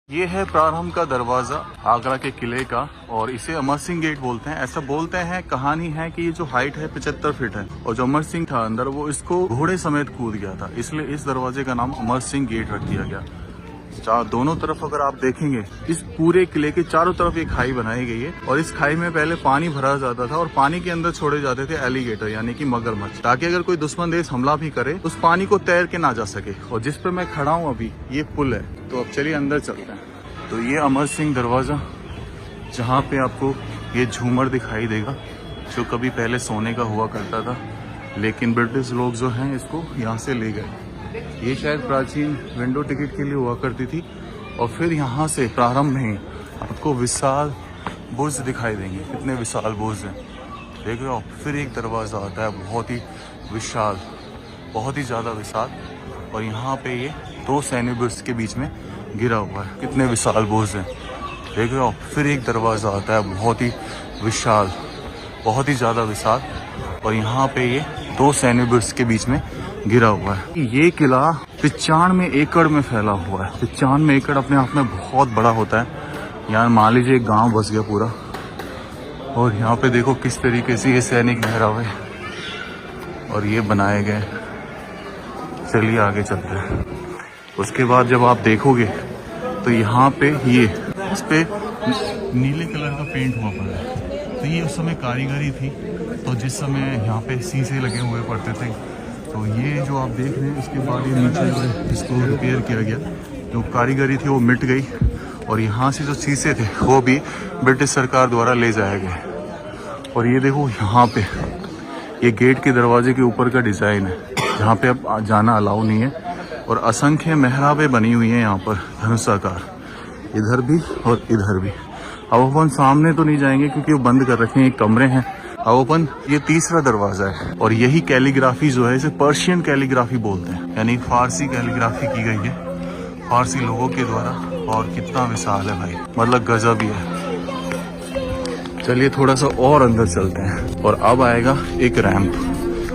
ये है प्रारंभ का दरवाजा आगरा के किले का और इसे अमर सिंह गेट बोलते हैं। ऐसा बोलते हैं, कहानी है कि ये जो हाइट है 75 फीट है और जो अमर सिंह था अंदर वो इसको घोड़े समेत कूद गया था, इसलिए इस दरवाजे का नाम अमर सिंह गेट रख दिया गया। दोनों तरफ अगर आप देखेंगे इस पूरे किले के चारों तरफ एक खाई बनाई गई है और इस खाई में पहले पानी भरा जाता था और पानी के अंदर छोड़े जाते थे एलिगेटर यानी कि मगरमच्छ, ताकि अगर कोई दुश्मन देश हमला भी करे उस पानी को तैर के ना जा सके। और जिस पे मैं खड़ा हूँ अभी ये पुल है। तो अब चलिए अंदर चलते हैं। तो ये अमर सिंह दरवाजा, जहाँ पे आपको ये झूमर दिखाई देगा जो कभी पहले सोने का हुआ करता था, लेकिन ब्रिटिश लोग जो हैं इसको यहाँ से ले गए। ये शायद प्राचीन विंडो टिकट के लिए हुआ करती थी। और फिर यहाँ से प्रारंभ में आपको विशाल बुर्ज दिखाई देंगे। कितने विशाल बुर्ज हैं देख रहे हो। फिर एक दरवाज़ा आता है बहुत ही विशाल, बहुत ही ज़्यादा विशाल, और यहाँ पे ये दो सैन्य बुर्ज के बीच में गिरा हुआ है। कितने विशाल बुर्ज हैं देख रहे हो। फिर एक दरवाज़ा आता है बहुत ही विशाल, बहुत ही ज़्यादा विशाल, और यहाँ पे ये दो सैन्य बुर्ज के बीच में गिरा हुआ है। ये किला 95 एकड़ में फैला हुआ है। 95 एकड़ अपने आप में बहुत बड़ा होता है। यहाँ मान लीजिए एक गांव बस गया पूरा। और यहाँ पे देखो किस तरीके से ये सैनिक ठहरावे और ये बनाए गए। चलिए आगे चलते हैं। उसके बाद जब आप देखोगे तो यहाँ पे ये इस पे नीले कलर का पेंट हुआ पड़ा है। तो ये उस समय कारीगरी थी। तो जिस समय यहाँ पे शीशे लगे हुए पड़ते थे, तो ये जो आप देख रहे हैं इसके बाद ये नीचे जो है इसको रिपेयर किया गया। जो कारीगरी थी वो मिट गई और यहाँ से जो शीशे थे वो भी ब्रिटिश सरकार द्वारा ले जाए गए। और ये देखो यहाँ पे ये गेट के दरवाजे के ऊपर का डिज़ाइन है, जहाँ पे अब जाना अलाउ नहीं है। और असंख्य मेहराबें बनी हुई हैं यहाँ पर धनुषाकार, इधर भी और इधर भी। अब अपन सामने तो नहीं जाएंगे क्योंकि वो बंद कर रखे हैं, कमरे हैं। अब अपन ये तीसरा दरवाजा है और यही कैलीग्राफी जो है इसे पर्शियन कैलीग्राफी बोलते हैं, यानी फारसी कैलीग्राफी की गई है फारसी लोगों के द्वारा। और कितना विशाल है भाई, मतलब गजब ही है। चलिए थोड़ा सा और अंदर चलते हैं और अब आएगा एक रैंप।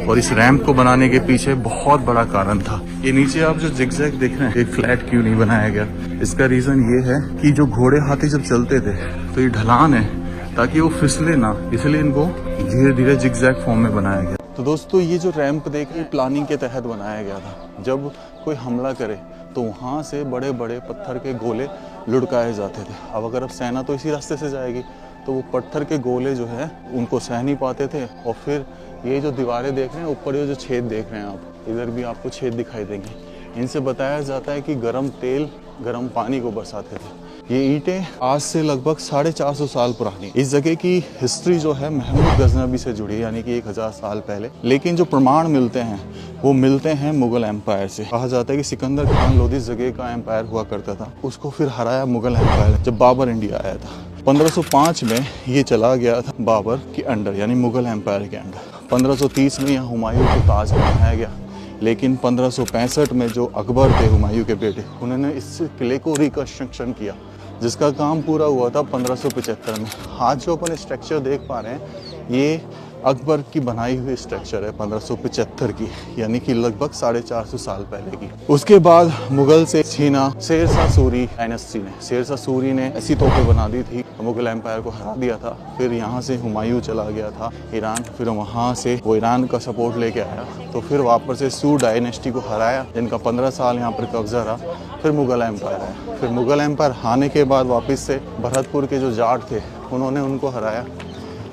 और इस रैंप को बनाने के पीछे बहुत बड़ा कारण था। ये नीचे आप जो जिगजैग देख रहे हैं, एक फ्लैट क्यों नहीं बनाया गया, इसका रीजन ये है कि जो घोड़े हाथी जब चलते थे तो ये ढलान है ताकि वो फिसले ना, इसलिए इनको धीरे धीरे जिगजैग फॉर्म में बनाया गया। तो दोस्तों ये जो रैंप देख रहे हैं प्लानिंग के तहत बनाया गया था। जब कोई हमला करे तो वहाँ से बड़े बड़े पत्थर के गोले लुढ़काए जाते थे। अब अगर सेना तो इसी रास्ते से जाएगी तो वो पत्थर के गोले जो है उनको सह नहीं पाते थे। और फिर ये जो दीवारें देख रहे हैं ऊपर, ये जो छेद देख रहे हैं आप, इधर भी आपको छेद दिखाई देंगे। इनसे बताया जाता है कि गर्म तेल गर्म पानी को बरसाते थे। ये ईंटें आज से लगभग 450 साल पुरानी। इस जगह की हिस्ट्री जो है महमूद गजनबी से जुड़ी है, यानी कि 1000 साल पहले। लेकिन जो प्रमाण मिलते हैं वो मिलते हैं मुगल एम्पायर से। कहा जाता है कि सिकंदर खान लोधी इस जगह का एम्पायर हुआ करता था, उसको फिर हराया मुगल एम्पायर जब बाबर इंडिया आया था। 1505 में ये चला गया था बाबर के अंडर, यानी मुगल एम्पायर के अंडर। 1530 में यहाँ हुमायूं को ताज बनाया गया। लेकिन 1565 में जो अकबर थे हुमायूं के बेटे, उन्होंने इस किले को रिकंस्ट्रक्शन किया, जिसका काम पूरा हुआ था 1575 में। आज जो अपन स्ट्रक्चर देख पा रहे हैं ये अकबर की बनाई हुई स्ट्रक्चर है 1575 की, यानी कि लगभग 450 साल पहले की। उसके बाद मुगल से छीना शेरशाह सूरी डायनेस्टी ने। शेरशाह सूरी ने ऐसी तोपें बना दी थी, मुगल एम्पायर को हरा दिया था। फिर यहाँ से हुमायूं चला गया था ईरान, फिर वहाँ से वो ईरान का सपोर्ट लेके आया, तो फिर वापस से सूर डायनेस्टी को हराया, जिनका 15 साल यहाँ पर कब्जा रहा। फिर मुगल एम्पायर आया। फिर मुगल एम्पायर आने के बाद वापस से भरतपुर के जो जाट थे उन्होंने उनको हराया।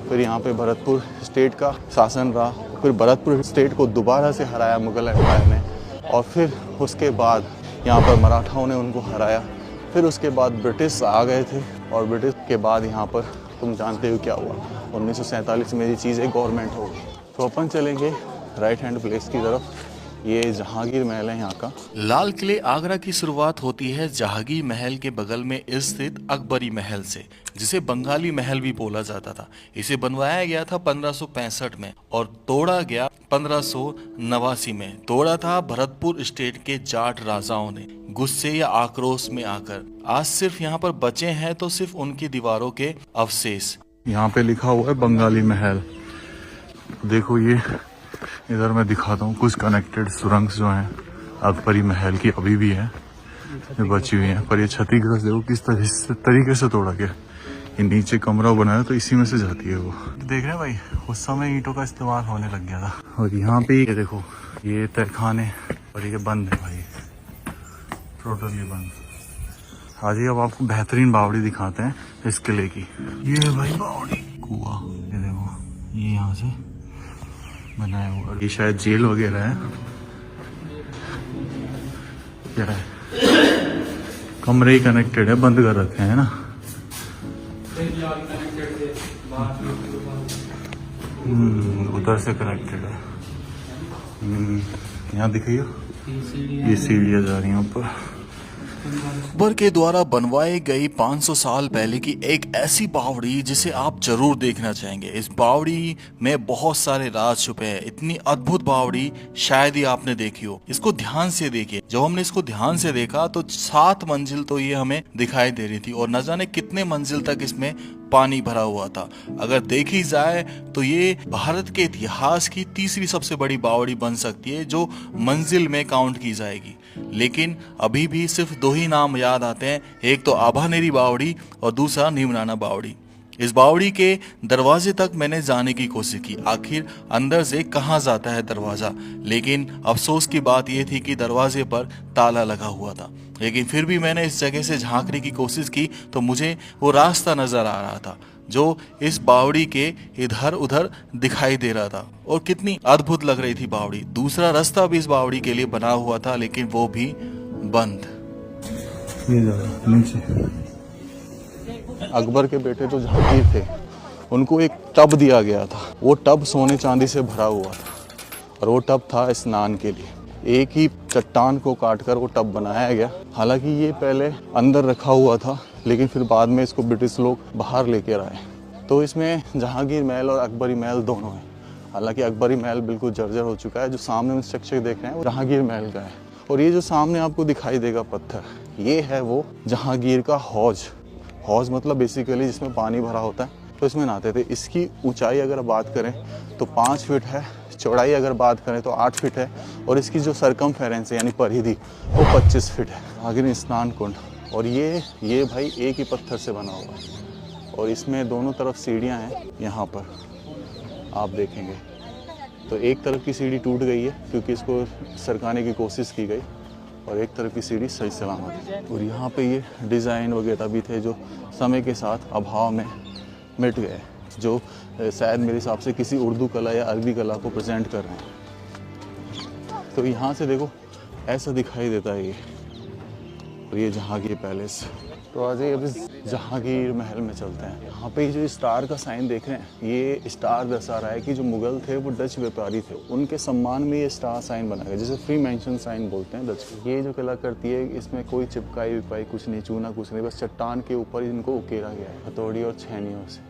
फिर यहाँ पे भरतपुर स्टेट का शासन रहा। फिर भरतपुर स्टेट को दोबारा से हराया मुगल एम्पायर ने। और फिर उसके बाद यहाँ पर मराठाओं ने उनको हराया। फिर उसके बाद ब्रिटिश आ गए थे और ब्रिटिश के बाद यहाँ पर तुम जानते हो क्या हुआ, 1947 में ये चीज़ें गवर्नमेंट हो गई। तो अपन चलेंगे राइट हैंड प्लेस की तरफ। ये जहांगीर महल है यहाँ का। लाल किले आगरा की शुरुआत होती है जहांगीर महल के बगल में स्थित अकबरी महल से, जिसे बंगाली महल भी बोला जाता था। इसे बनवाया गया था 1565 में और तोड़ा गया 1589 में। तोड़ा था भरतपुर स्टेट के जाट राजाओं ने गुस्से या आक्रोश में आकर। आज सिर्फ यहाँ पर बचे हैं तो सिर्फ उनकी दीवारों के अवशेष। यहाँ पे लिखा हुआ है बंगाली महल। देखो ये इधर मैं दिखाता हूँ कुछ कनेक्टेड सुरंग जो हैं अकबरी महल की अभी भी है। ये बची हुई है, पर ये क्षतिग्रस्त देखो किस तरीके से तोड़ा गया। ये नीचे कमरा बनाया तो इसी में से जाती है वो। देख रहे हैं भाई, उस समय ईंटों का इस्तेमाल होने लग गया था। और यहाँ पे ये देखो, ये तहखाने और ये बंद है भाई, टोटली बंद। आज ही अब आपको बेहतरीन बावड़ी दिखाते हैं इस किले की। ये है भाई बावड़ी, कुआं, ये देखो, ये यहाँ से बनाया हुआ। ये शायद जेल वगैरह है, क्या है, कमरे ही कनेक्टेड है, बंद कर रखे हैं ना। उधर से कनेक्टेड है। यहाँ दिखाइए, ये सीढ़ियाँ जा रही हैं ऊपर। अकबर के द्वारा बनवाई गई 500 साल पहले की एक ऐसी बावड़ी जिसे आप जरूर देखना चाहेंगे। इस बावड़ी में बहुत सारे राज छुपे हैं। इतनी अद्भुत बावड़ी शायद ही आपने देखी हो। इसको ध्यान से देखिए। जब हमने इसको ध्यान से देखा तो 7 मंजिल तो ये हमें दिखाई दे रही थी और न जाने कितने मंजिल तक इसमें पानी भरा हुआ था। अगर देखी जाए तो ये भारत के इतिहास की तीसरी सबसे बड़ी बावड़ी बन सकती है जो मंजिल में काउंट की जाएगी। लेकिन अभी भी सिर्फ 2 ही नाम याद आते हैं, एक तो आभानेरी बावड़ी और दूसरा नीमराना बावड़ी। इस बावड़ी के दरवाजे तक मैंने जाने की कोशिश की, आखिर अंदर से कहाँ जाता है दरवाजा, लेकिन अफसोस की बात यह थी कि दरवाजे पर ताला लगा हुआ था। लेकिन फिर भी मैंने इस जगह से झांकने की कोशिश की तो मुझे वो रास्ता नजर आ रहा था जो इस बावड़ी के इधर उधर दिखाई दे रहा था और कितनी अद्भुत लग रही थी बावड़ी। दूसरा रास्ता भी इस बावड़ी के लिए बना हुआ था लेकिन वो भी बंद। ये नीचे अकबर के बेटे जो जहांगीर थे उनको एक टब दिया गया था। वो टब सोने चांदी से भरा हुआ था और वो टब था स्नान के लिए। एक ही चट्टान को काटकर वो टब बनाया गया। हालांकि ये पहले अंदर रखा हुआ था लेकिन फिर बाद में इसको ब्रिटिश लोग बाहर लेकर आए। तो इसमें जहांगीर महल और अकबरी महल दोनों हैं। हालांकि अकबरी महल बिल्कुल जर्जर हो चुका है। जो सामने स्ट्रक्चर देख रहे हैं वो जहांगीर महल का है। और ये जो सामने आपको दिखाई देगा पत्थर, ये है वो जहांगीर का हौज। हौज मतलब बेसिकली जिसमें पानी भरा होता है, तो इसमें नहाते थे। इसकी ऊंचाई अगर बात करें तो 5 फीट है, चौड़ाई अगर बात करें तो 8 फीट है और इसकी जो सरकमफेरेंस है यानी परिधि वो 25 फीट है। आगे स्नान कुंड, और ये भाई एक ही पत्थर से बना हुआ है और इसमें दोनों तरफ सीढ़ियां हैं। यहाँ पर आप देखेंगे तो एक तरफ की सीढ़ी टूट गई है क्योंकि इसको सरकाने की कोशिश की गई और एक तरफ की सीढ़ी सही सलामत है। और यहाँ पे ये डिज़ाइन वगैरह भी थे जो समय के साथ अभाव में मिट गए, जो शायद मेरे हिसाब से किसी उर्दू कला या अरबी कला को प्रेजेंट कर रहे हैं। तो यहाँ से देखो ऐसा दिखाई देता है ये। और ये जहांगीर पैलेस। तो आज अभी जहांगीर महल में चलते हैं। यहाँ पे जो स्टार का साइन देख रहे हैं, ये स्टार दर्शा रहा है कि जो मुगल थे वो डच व्यापारी थे, उनके सम्मान में ये स्टार साइन बनाया गया, जिसे फ्री मेंशन साइन बोलते हैं डच। ये जो कलाकृति है इसमें कोई चिपकाई विपकाई कुछ नहीं, चूना कुछ नहीं, बस चट्टान के ऊपर इनको उकेरा गया है हथौड़ी और छेनियों से।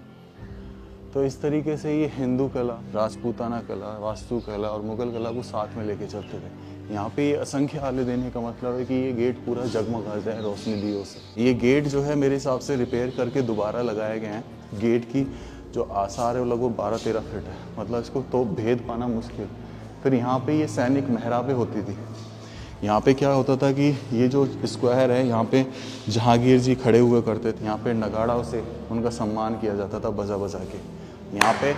तो इस तरीके से ये हिंदू कला, राजपूताना कला, वास्तु कला और मुगल कला को साथ में लेके चलते थे। यहाँ पे ये असंख्य आले देने का मतलब है कि ये गेट पूरा जगमगा जाए रोशनी दियों से। ये गेट जो है मेरे हिसाब से रिपेयर करके दोबारा लगाए गए हैं। गेट की जो आसार है वो लगभग 12-13 फीट है, मतलब इसको तो भेद पाना मुश्किल। फिर यहाँ पे ये सैनिक मेहराबें होती थी। यहाँ पे क्या होता था कि ये जो स्क्वायर है यहाँ पे जहांगीर जी खड़े हुए करते थे। यहाँ पे नगाड़ों से उनका सम्मान किया जाता था बजा बजा के। यहाँ पे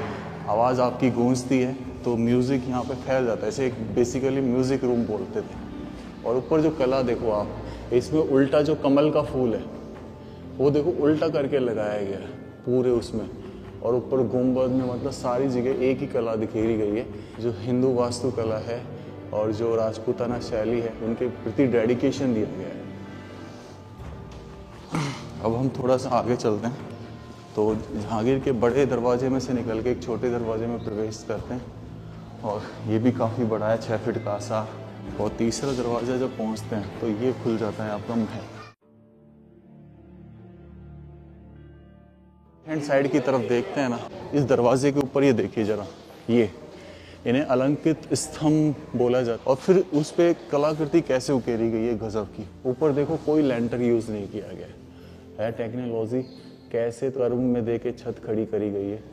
आवाज़ आपकी गूंजती है तो म्यूज़िक यहाँ पे फैल जाता है, इसे एक बेसिकली म्यूज़िक रूम बोलते थे। और ऊपर जो कला देखो आप, इसमें उल्टा जो कमल का फूल है वो देखो उल्टा करके लगाया गया है पूरे उसमें। और ऊपर गुंबद में मतलब सारी जगह एक ही कला दिखेरी गई है, जो हिंदू वास्तु कला है और जो राजपूताना शैली है उनके प्रति डेडिकेशन दिया गया है। अब हम थोड़ा सा आगे चलते हैं तो जहांगीर के बड़े दरवाजे में से निकल के एक छोटे दरवाजे में प्रवेश करते हैं और ये भी काफ़ी बड़ा है, 6 फीट का आसार। और तीसरा दरवाजा जब पहुंचते हैं तो ये खुल जाता है आपका महल। हैंड साइड की तरफ देखते हैं ना, इस दरवाजे के ऊपर ये देखिए जरा, ये इन्हें अलंकृत स्तंभ बोला जाता है। और फिर उस पर कलाकृति कैसे उकेरी गई है गजब की। ऊपर देखो कोई लैंटर यूज़ नहीं किया गया है, टेक्नोलॉजी कैसे कर्व में दे के छत खड़ी करी गई है।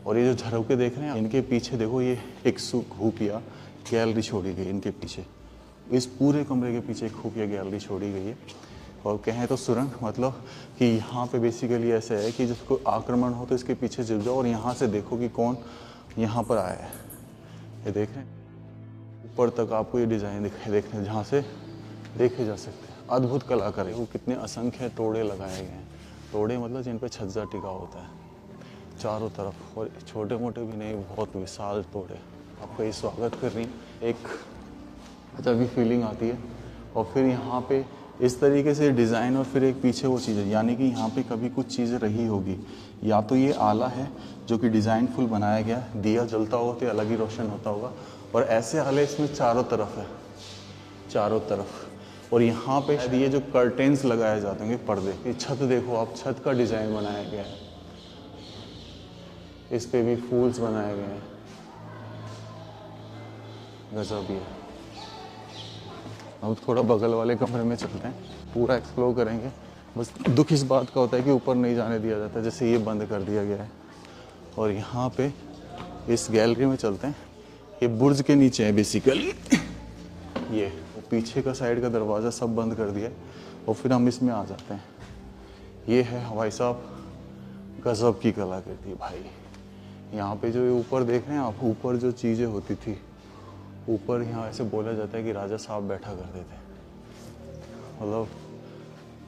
और ये जो झरोके देख रहे हैं इनके पीछे देखो, ये एक घूपिया गैलरी छोड़ी गई इनके पीछे। इस पूरे कमरे के पीछे एक खुफिया गैलरी छोड़ी गई है, और कहें तो सुरंग, मतलब कि यहाँ पे बेसिकली ऐसा है कि जिसको आक्रमण हो तो इसके पीछे छिप जाओ और यहाँ से देखो कि कौन यहाँ पर आया है। ये देख रहे हैं ऊपर तक आपको ये डिज़ाइन दिखाई देखने जहाँ से देखे जा सकते हैं। अद्भुत कलाकार है वो, कितने असंख्य तोड़े लगाए गए हैं। तोड़े मतलब जिन पर छज्जा टिका होता है चारों तरफ, और छोटे मोटे भी नहीं, बहुत विशाल तोड़े। आपका ये स्वागत कर रही हैं, एक अजब ही फीलिंग आती है। और फिर यहाँ पे इस तरीके से डिज़ाइन, और फिर एक पीछे वो चीज़ें, यानी कि यहाँ पे कभी कुछ चीज़ें रही होगी। या तो ये आला है जो कि डिज़ाइन फुल बनाया गया, दिया जलता होगा तो अलग ही रोशन होता होगा, और ऐसे आले इसमें चारों तरफ है, चारों तरफ। और यहाँ पे ये जो कर्टेंस लगाए जाते होंगे, पर्दे, ये छत देखो आप, छत का डिज़ाइन बनाया गया है, इस पे भी फूल्स बनाए गए हैं, गजब ही है। अब थोड़ा बगल वाले कमरे में चलते हैं, पूरा एक्सप्लोर करेंगे। बस दुख इस बात का होता है कि ऊपर नहीं जाने दिया जाता, जैसे ये बंद कर दिया गया है। और यहाँ पे इस गैलरी में चलते हैं, ये बुर्ज के नीचे है बेसिकली, ये पीछे का साइड का दरवाज़ा सब बंद कर दिया है, और फिर हम इसमें आ जाते हैं। ये है भाई साहब गजब की कलाकृति भाई। यहाँ पे जो ये ऊपर देख रहे हैं आप, ऊपर जो चीज़ें होती थी ऊपर, यहाँ ऐसे बोला जाता है कि राजा साहब बैठा करते थे। मतलब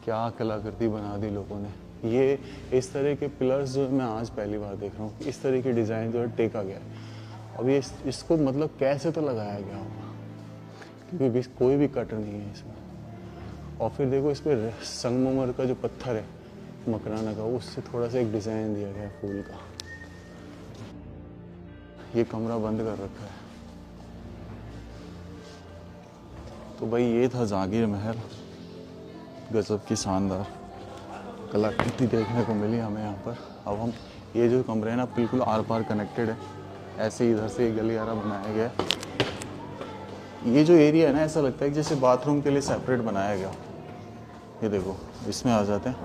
क्या कलाकृति बना दी लोगों ने। ये इस तरह के पिलर्स जो मैं आज पहली बार देख रहा हूँ, इस तरह की डिज़ाइन जो है टेका गया है। अब ये इसको मतलब कैसे तो लगाया गया होगा, क्योंकि कोई भी कट नहीं है इसमें। और फिर देखो इस पर संगमरमर का जो पत्थर है मकराना का, उससे थोड़ा सा एक डिज़ाइन दिया गया है फूल का। ये कमरा बंद कर रखा है। तो भाई ये था जहांगीर महल, गजब की शानदार कलाकृति देखने को मिली हमें यहाँ पर। अब हम ये जो कमरे हैं ना बिल्कुल आर पार कनेक्टेड है, ऐसे इधर से एक गलियारा बनाया गया है। ये जो एरिया है ना ऐसा लगता है कि जैसे बाथरूम के लिए सेपरेट बनाया गया। ये देखो इसमें आ जाते हैं,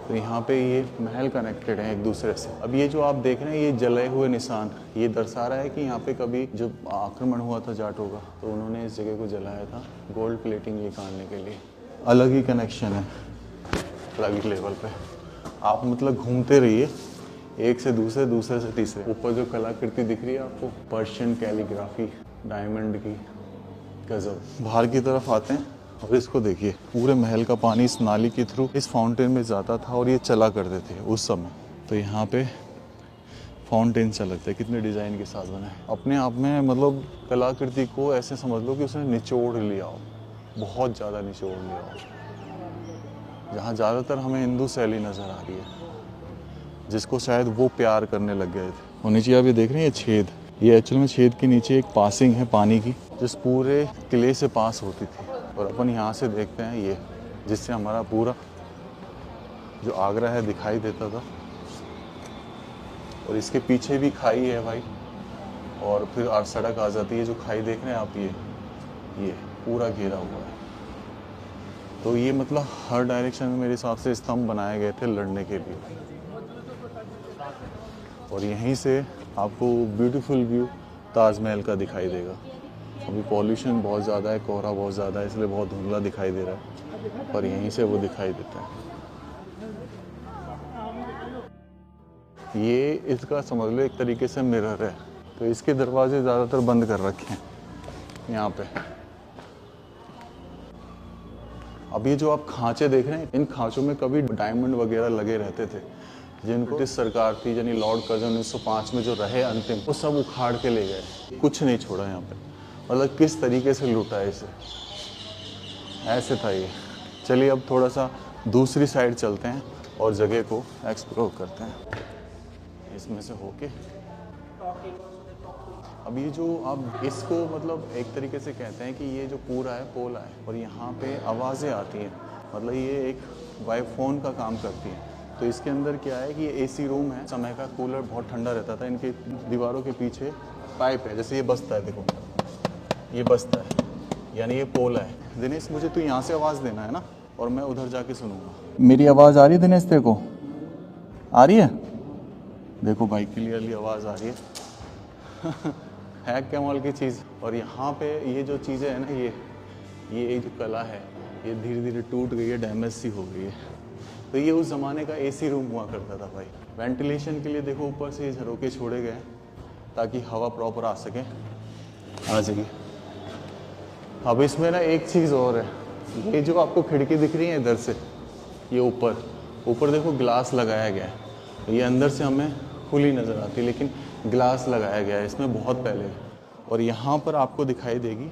तो यहाँ पे ये महल कनेक्टेड है एक दूसरे से। अब ये जो आप देख रहे हैं ये जले हुए निशान, ये दर्शा रहा है कि यहाँ पे कभी जो आक्रमण हुआ था जाटों का, तो उन्होंने इस जगह को जलाया था गोल्ड प्लेटिंग निकालने के लिए। अलग ही कनेक्शन है, अलग ही लेवल पे। आप मतलब घूमते रहिए एक से दूसरे, दूसरे से तीसरे। ऊपर जो कलाकृति दिख रही है आपको, पर्शियन कैलीग्राफी डायमंड की, गजब। बाहर की तरफ आते हैं और इसको देखिए, पूरे महल का पानी इस नाली के थ्रू इस फाउंटेन में जाता था और ये चला करते थे उस समय। तो यहाँ पे फाउंटेन चलते, कितने डिज़ाइन के साथ बना है। अपने आप में मतलब कलाकृति को ऐसे समझ लो कि उसने निचोड़ लिया हो, बहुत ज़्यादा निचोड़ लिया हो। जहाँ ज़्यादातर हमें हिंदू शैली नज़र आ रही है, जिसको शायद वो प्यार करने लग गए थे। और नीचे आप ये देख रहे हैं ये छेद, ये एक्चुअल में छेद के नीचे एक पासिंग है पानी की, जिस पूरे किले से पास होती थी। और अपन यहाँ से देखते हैं ये, जिससे हमारा पूरा जो आगरा है दिखाई देता था। और इसके पीछे भी खाई है भाई, और फिर सड़क आ जाती है। जो खाई देख रहे हैं आप, ये पूरा घेरा हुआ है। तो ये मतलब हर डायरेक्शन में मेरे हिसाब से स्तंभ बनाए गए थे लड़ने के लिए। और यहीं से आपको ब्यूटीफुल व्यू ताजमहल का दिखाई देगा। अभी पॉल्यूशन बहुत ज़्यादा है, कोहरा बहुत ज़्यादा है, इसलिए बहुत धुंधला दिखाई दे रहा है, पर यहीं से वो दिखाई देता है। ये इसका समझ लो एक तरीके से मिरर है। तो इसके दरवाजे ज़्यादातर बंद कर रखे हैं यहाँ पे। अब ये जो आप खांचे देख रहे हैं, इन खांचों में कभी डायमंड वगैरह लगे रहते थे, जिनको ब्रिटिश सरकार थी यानी लॉर्ड कर्जन 1905 में जो रहे अंतिम, वो सब उखाड़ के ले गए, कुछ नहीं छोड़ा यहाँ पे। मतलब किस तरीके से लूटा है इसे, ऐसे था ये। चलिए अब थोड़ा सा दूसरी साइड चलते हैं और जगह को एक्सप्लोर करते हैं इसमें से होके। अब ये जो अब इसको मतलब एक तरीके से कहते हैं कि ये जो पूरा है पोला है, और यहाँ पे आवाज़ें आती हैं, मतलब ये एक वाइफोन का काम करती है। तो इसके अंदर क्या है कि ये एसी रूम है, समय का कूलर बहुत ठंडा रहता था। इनके दीवारों के पीछे पाइप है, जैसे ये बसता है, देखो ये बसता है, यानी ये पोला है। दिनेश मुझे तो यहाँ से आवाज़ देना है ना, और मैं उधर जाके सुनूंगा। मेरी आवाज़ आ रही है दिनेश? तेरे को आ रही है? देखो भाई क्लियरली आवाज़ आ रही है। है कमाल की चीज़। और यहाँ पे ये जो चीज़ें हैं ना, ये जो कला है ये धीरे धीरे टूट गई है, डैमेज सी हो गई है। तो ये उस ज़माने का एसी रूम हुआ करता था भाई। वेंटिलेशन के लिए देखो ऊपर से ये झरोके छोड़े गए ताकि हवा प्रॉपर आ सके। आ जाइए। अब इसमें ना एक चीज़ और है, ये जो आपको खिड़की दिख रही है इधर से, ये ऊपर देखो ग्लास लगाया गया है। ये अंदर से हमें खुली नज़र आती है लेकिन ग्लास लगाया गया है इसमें बहुत पहले। और यहाँ पर आपको दिखाई देगी